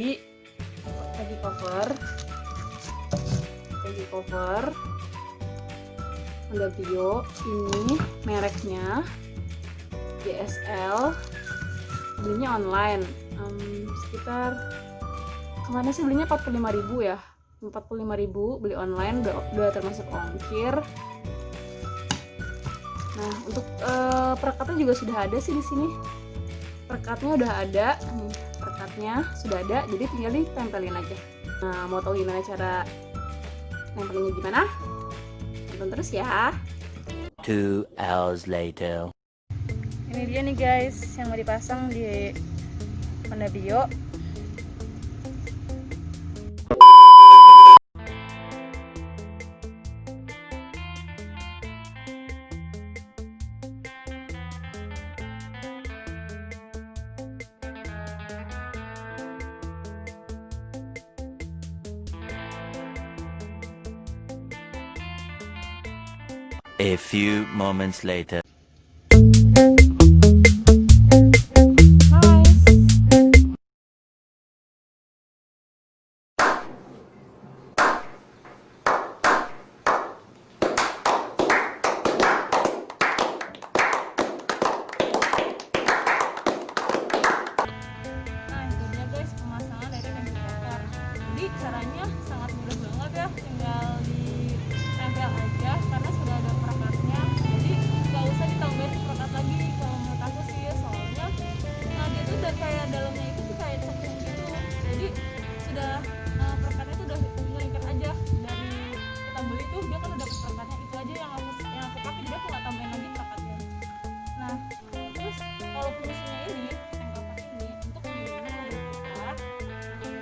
beli cover Honda Brio. Ini mereknya GSL, belinya online sekitar kemana sih belinya 45.000 ya, 45.000 beli online, udah termasuk ongkir. Nah, untuk perekatnya juga sudah ada sih di sini. Perekatnya udah ada, nih perekatnya sudah ada, jadi tinggal ditempelin aja. Nah, mau tahu gimana cara nempelinnya gimana? Tonton terus ya. 2 hours later. Ini dia nih guys yang mau dipasang di Honda Brio. A few moments later. Jadi caranya sangat mudah banget ya, tinggal ditempel aja karena sudah ada perekatnya. Jadi nggak usah ditambahin perekat lagi kalau menurut aku sih, soalnya nah dia tuh udah kayak dalamnya itu tuh kayak cekung gitu. Jadi sudah perekatnya tuh udah ngelingkar aja dari kita beli tuh, dia kan udah dapet perekatnya, itu aja yang aku pakai, jadi aku nggak tambahin lagi perekatnya. Nah terus kalau fungsinya ini untuk melindungi kita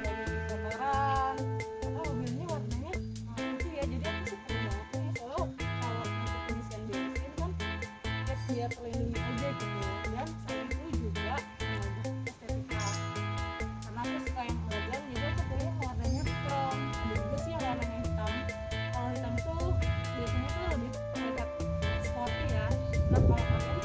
dari kotoran atau mobilnya warnanya itu ya. Jadi aku sih perlu banget nih, soalnya kalau untuk pengisian bensin kan biar terlindungi aja gitu, dan selain itu juga untuk estetika karena aku suka yang elegan, jadi aku pilih yang warnanya chrome. Ada juga sih yang warnanya hitam. Kalau hitam tuh biasanya tuh lebih terlihat sporty ya. Nah kalau kalian